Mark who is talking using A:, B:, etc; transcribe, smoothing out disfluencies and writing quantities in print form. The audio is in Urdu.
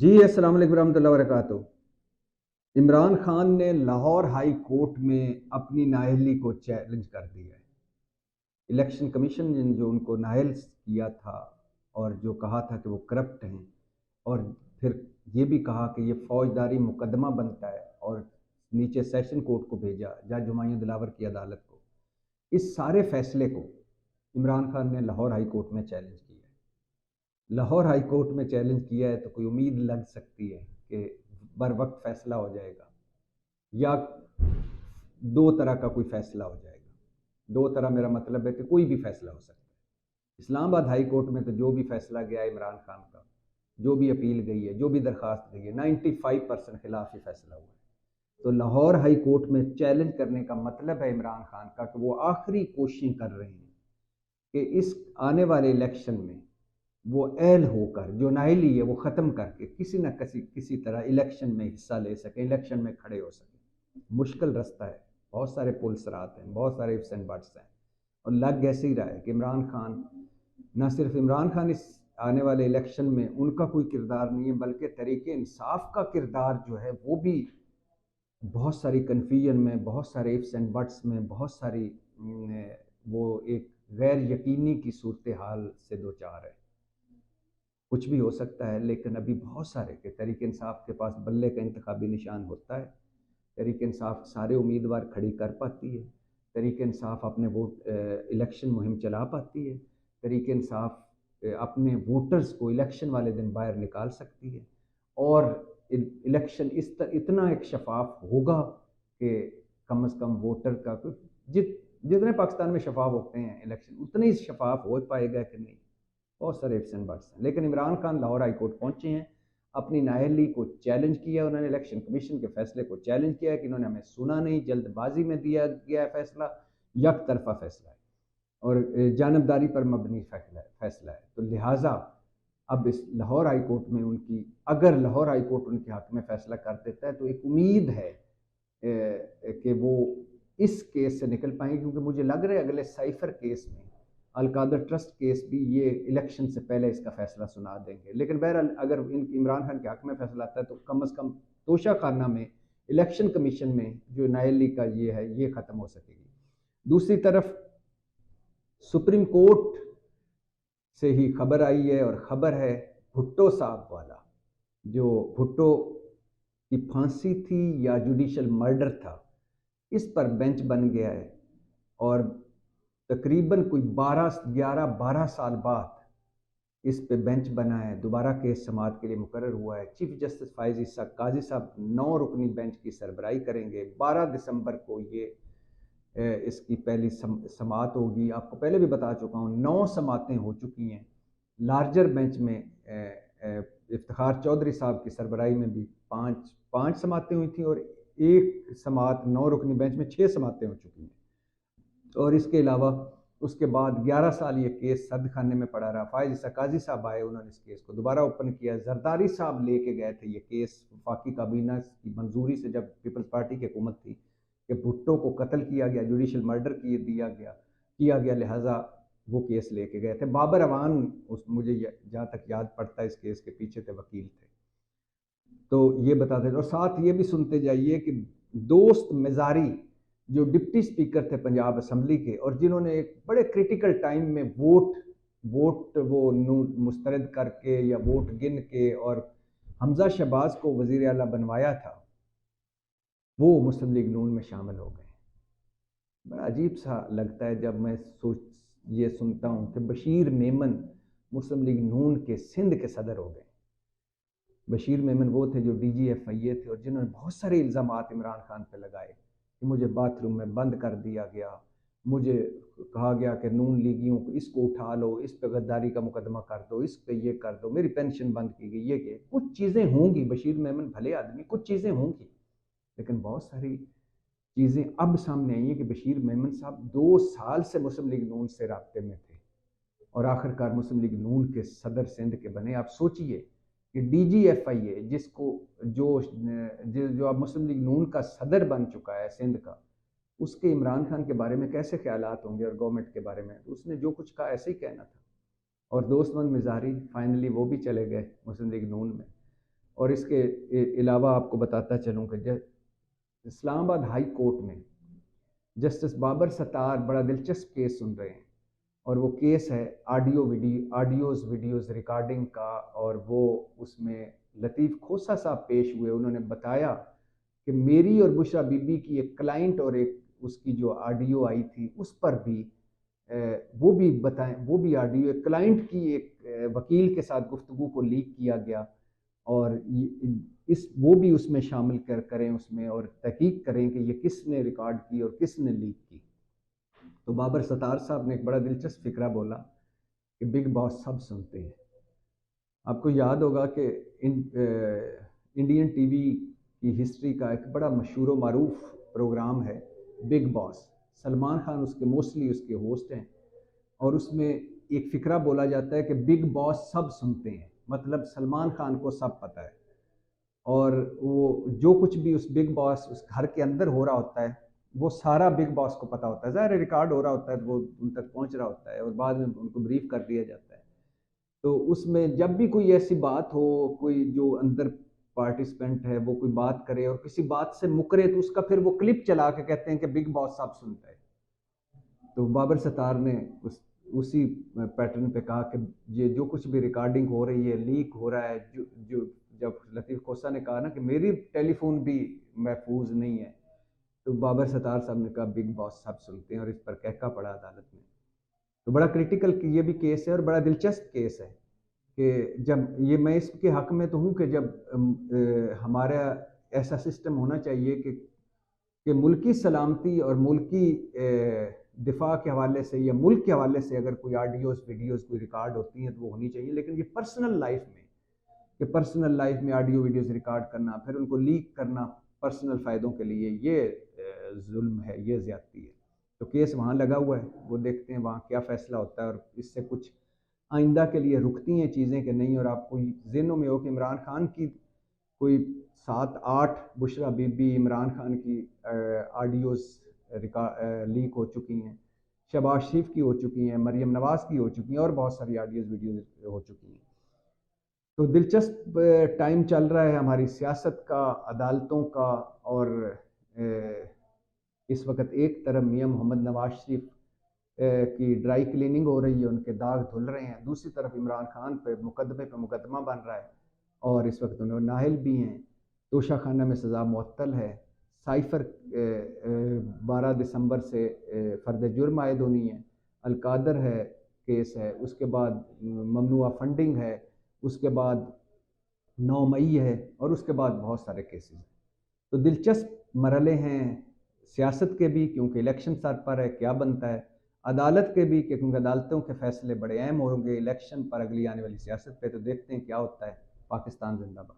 A: جی السلام علیکم ورحمۃ اللہ وبرکاتہ۔ عمران خان نے لاہور ہائی کورٹ میں اپنی نااہلی کو چیلنج کر دیا ہے۔ الیکشن کمیشن نے جو ان کو نااہل کیا تھا اور جو کہا تھا کہ وہ کرپٹ ہیں، اور پھر یہ بھی کہا کہ یہ فوجداری مقدمہ بنتا ہے، اور نیچے سیشن کورٹ کو بھیجا، جج ہمایوں دلاور کی عدالت کو، اس سارے فیصلے کو عمران خان نے لاہور ہائی کورٹ میں چیلنج کیا ہے۔ لاہور ہائی کورٹ میں چیلنج کیا ہے تو کوئی امید لگ سکتی ہے کہ بر وقت فیصلہ ہو جائے گا، یا دو طرح کا کوئی فیصلہ ہو جائے گا۔ دو طرح میرا مطلب ہے کہ کوئی بھی فیصلہ ہو سکتا ہے۔ اسلام آباد ہائی کورٹ میں تو جو بھی فیصلہ گیا ہے عمران خان کا، جو بھی اپیل گئی ہے، جو بھی درخواست گئی ہے، 95% خلاف ہی فیصلہ ہوا ہے۔ تو لاہور ہائی کورٹ میں چیلنج کرنے کا مطلب ہے عمران خان کا کہ وہ آخری کوششیں کر رہے ہیں کہ اس آنے والے الیکشن میں وہ اہل ہو کر، جو نااہلی ہے وہ ختم کر کے کسی نہ کسی طرح الیکشن میں حصہ لے سکیں، الیکشن میں کھڑے ہو سکیں۔ مشکل رستہ ہے، بہت سارے پل سرات ہیں، بہت سارے ifs and buts ہیں، اور لگ ایسے ہی رہا ہے کہ عمران خان، نہ صرف عمران خان اس آنے والے الیکشن میں ان کا کوئی کردار نہیں ہے، بلکہ تحریک انصاف کا کردار جو ہے وہ بھی بہت ساری کنفیوژن میں، بہت سارے ifs and buts میں، بہت ساری وہ ایک غیر یقینی کی صورتحال سے دوچار ہے۔ کچھ بھی ہو سکتا ہے، لیکن ابھی بہت سارے کہ تحریک انصاف کے پاس بلے کا انتخابی نشان ہوتا ہے۔ تحریک انصاف سارے امیدوار کھڑی کر پاتی ہے، تحریک انصاف اپنے ووٹ الیکشن مہم چلا پاتی ہے، تحریک انصاف اپنے ووٹرز کو الیکشن والے دن باہر نکال سکتی ہے، اور الیکشن اتنا ایک شفاف ہوگا کہ کم از کم ووٹر کا جتنے پاکستان میں شفاف ہوتے ہیں الیکشن، اتنے ہی شفاف ہو پائے گا کہ نہیں، بہت سارے ifs and buts ہیں۔ لیکن عمران خان لاہور ہائی کورٹ پہنچے ہیں، اپنی نااہلی کو چیلنج کیا، انہوں نے الیکشن کمیشن کے فیصلے کو چیلنج کیا ہے کہ انہوں نے ہمیں سنا نہیں، جلد بازی میں دیا گیا ہے فیصلہ، یک طرفہ فیصلہ ہے اور جانبداری پر مبنی فیصلہ ہے۔ تو لہٰذا اب اس لاہور ہائی کورٹ میں اگر لاہور ہائی کورٹ ان کے حق میں فیصلہ کر دیتا ہے تو ایک امید ہے کہ وہ اس کیس سے نکل پائیں گے، کیونکہ مجھے لگ رہا ہے اگلے سائفر کیس میں، القادر ٹرسٹ کیس بھی، یہ الیکشن سے پہلے اس کا فیصلہ سنا دیں گے۔ لیکن بہرحال اگر عمران خان کے حق میں فیصلہ آتا ہے تو کم از کم توشہ خانہ میں الیکشن کمیشن میں جو نااہلی کا یہ ہے، یہ ختم ہو سکے گی۔ دوسری طرف سپریم کورٹ سے ہی خبر آئی ہے، اور خبر ہے بھٹو صاحب والا، جو بھٹو کی پھانسی تھی یا جوڈیشل مرڈر تھا، اس پر بینچ بن گیا ہے، اور تقریباً کوئی 12 سال بعد اس پہ بینچ بنا ہے، دوبارہ کیس سماعت کے لیے مقرر ہوا ہے۔ چیف جسٹس فائز عیسیٰ قاضی صاحب 9 رکنی بینچ کی سربراہی کریں گے۔ 12 دسمبر کو یہ اس کی پہلی سماعت ہوگی۔ آپ کو پہلے بھی بتا چکا ہوں 9 سماعتیں ہو چکی ہیں۔ لارجر بینچ میں افتخار چودھری صاحب کی سربراہی میں بھی 5 سماعتیں ہوئی تھیں، اور ایک سماعت 9 رکنی بینچ میں 6 سماعتیں ہو چکی ہیں، اور اس کے علاوہ اس کے بعد 11 سال یہ کیس سرد خانے میں پڑا رہا۔ فائز عیسیٰ قاضی صاحب آئے، انہوں نے اس کیس کو دوبارہ اوپن کیا۔ زرداری صاحب لے کے گئے تھے یہ کیس وفاقی کابینہ کی منظوری سے، جب پیپلز پارٹی کی حکومت تھی، کہ بھٹو کو قتل کیا گیا، جوڈیشل مرڈر کیا گیا، لہٰذا وہ کیس لے کے گئے تھے۔ بابر اعوان مجھے جہاں تک یاد پڑتا ہے اس کیس کے پیچھے تھے، وکیل تھے۔ تو یہ بتاتے تھے، اور ساتھ یہ بھی سنتے جائیے کہ دوست مزاری جو ڈپٹی سپیکر تھے پنجاب اسمبلی کے، اور جنہوں نے ایک بڑے کریٹیکل ٹائم میں ووٹ وہ مسترد کر کے یا ووٹ گن کے اور حمزہ شہباز کو وزیر اعلیٰ بنوایا تھا، وہ مسلم لیگ نون میں شامل ہو گئے۔ بڑا عجیب سا لگتا ہے جب میں یہ سنتا ہوں کہ بشیر میمن مسلم لیگ نون کے سندھ کے صدر ہو گئے۔ بشیر میمن وہ تھے جو DGFIA تھے، اور جنہوں نے بہت سارے الزامات عمران خان پہ لگائے کہ مجھے باتھ روم میں بند کر دیا گیا، مجھے کہا گیا کہ نون لیگیوں کو اس کو اٹھا لو، اس پہ غداری کا مقدمہ کر دو، اس پہ یہ کر دو، میری پینشن بند کی گئی، یہ کہ کچھ چیزیں ہوں گی، بشیر میمن بھلے آدمی، کچھ چیزیں ہوں گی، لیکن بہت ساری چیزیں اب سامنے آئی ہیں کہ بشیر میمن صاحب 2 سال سے مسلم لیگ نون سے رابطے میں تھے، اور آخر کار مسلم لیگ نون کے صدر سندھ کے بنے۔ آپ سوچئے کہ DGFIA جس کو جو اب مسلم لیگ نون کا صدر بن چکا ہے سندھ کا، اس کے عمران خان کے بارے میں کیسے خیالات ہوں گے، اور گورنمنٹ کے بارے میں؟ اس نے جو کچھ کہا ایسے ہی کہنا تھا۔ اور دوست مند مزاری فائنلی وہ بھی چلے گئے مسلم لیگ نون میں۔ اور اس کے علاوہ آپ کو بتاتا چلوں کہ اسلام آباد ہائی کورٹ میں جسٹس بابر ستار بڑا دلچسپ کیس سن رہے ہیں، اور وہ کیس ہے آڈیوز ویڈیوز ریکارڈنگ کا، اور وہ اس میں لطیف کھوسہ صاحب پیش ہوئے. انہوں نے بتایا کہ میری اور بشرا بی بی کی ایک کلائنٹ اور ایک اس کی جو آڈیو آئی تھی اس پر بھی وہ بھی آڈیو ایک کلائنٹ کی ایک وکیل کے ساتھ گفتگو کو لیک کیا گیا، اور وہ بھی اس میں شامل کریں اس میں، اور تحقیق کریں کہ یہ کس نے ریکارڈ کی اور کس نے لیک کی. تو بابر ستار صاحب نے ایک بڑا دلچسپ فکرہ بولا کہ بگ باس سب سنتے ہیں. آپ کو یاد ہوگا کہ انڈین ٹی وی کی ہسٹری کا ایک بڑا مشہور و معروف پروگرام ہے بگ باس. سلمان خان اس کے موسٹلی اس کے ہوسٹ ہیں، اور اس میں ایک فکرہ بولا جاتا ہے کہ بگ باس سب سنتے ہیں، مطلب سلمان خان کو سب پتہ ہے، اور وہ جو کچھ بھی اس بگ باس اس گھر کے اندر ہو رہا ہوتا ہے وہ سارا بگ باس کو پتہ ہوتا ہے. ظاہر ریکارڈ ہو رہا ہوتا ہے، وہ ان تک پہنچ رہا ہوتا ہے اور بعد میں ان کو بریف کر دیا جاتا ہے. تو اس میں جب بھی کوئی ایسی بات ہو، کوئی جو اندر پارٹیسپینٹ ہے وہ کوئی بات کرے اور کسی بات سے مکرے، تو اس کا پھر وہ کلپ چلا کے کہتے ہیں کہ بگ باس سب سنتا ہے. تو بابر ستار نے اسی پیٹرن پہ کہا کہ یہ جو کچھ بھی ریکارڈنگ ہو رہی ہے، لیک ہو رہا ہے، جو جب لطیف کھوسہ نے کہا نا کہ میری ٹیلی فون بھی محفوظ نہیں ہے، تو بابر ستار صاحب نے کہا بگ باس سب سنتے ہیں، اور اس پر کہکا پڑا عدالت میں. تو بڑا کریٹیکل یہ بھی کیس ہے اور بڑا دلچسپ کیس ہے کہ جب یہ میں اس کے حق میں تو ہوں کہ جب ہمارا ایسا سسٹم ہونا چاہیے کہ ملکی سلامتی اور ملکی دفاع کے حوالے سے یا ملک کے حوالے سے اگر کوئی آڈیوز ویڈیوز کوئی ریکارڈ ہوتی ہیں تو وہ ہونی چاہیے. لیکن یہ پرسنل لائف میں آڈیو ویڈیوز ریکارڈ کرنا پھر ان کو لیک کرنا پرسنل فائدوں کے لیے، یہ ظلم ہے، یہ زیادتی ہے. تو کیس وہاں لگا ہوا ہے، وہ دیکھتے ہیں وہاں کیا فیصلہ ہوتا ہے، اور اس سے کچھ آئندہ کے لیے رکتی ہیں چیزیں کہ نہیں. اور آپ کو ذہنوں میں ہو کہ عمران خان کی کوئی 7-8 بشرا بی بی عمران خان کی آڈیوز لیک ہو چکی ہیں، شہباز شریف کی ہو چکی ہیں، مریم نواز کی ہو چکی ہیں، اور بہت ساری آڈیوز ویڈیوز ہو چکی ہیں. تو دلچسپ ٹائم چل رہا ہے ہماری سیاست کا، عدالتوں کا، اور اس وقت ایک طرف میاں محمد نواز شریف کی ڈرائی کلیننگ ہو رہی ہے، ان کے داغ دھل رہے ہیں، دوسری طرف عمران خان پہ مقدمہ بن رہا ہے، اور اس وقت انہوں نااہل بھی ہیں. توشہ خانہ میں سزا معطل ہے. سائفر 12 دسمبر سے فرد جرم عائد ہونی ہے. القادر ہے کیس ہے، اس کے بعد ممنوعہ فنڈنگ ہے، اس کے بعد 9 مئی ہے، اور اس کے بعد بہت سارے کیسز ہیں. تو دلچسپ مرحلے ہیں سیاست کے بھی، کیونکہ الیکشن سر پر ہے، کیا بنتا ہے. عدالت کے بھی، کیونکہ عدالتوں کے فیصلے بڑے اہم ہوں گے الیکشن پر، اگلی آنے والی سیاست پہ. تو دیکھتے ہیں کیا ہوتا ہے. پاکستان زندہ باد.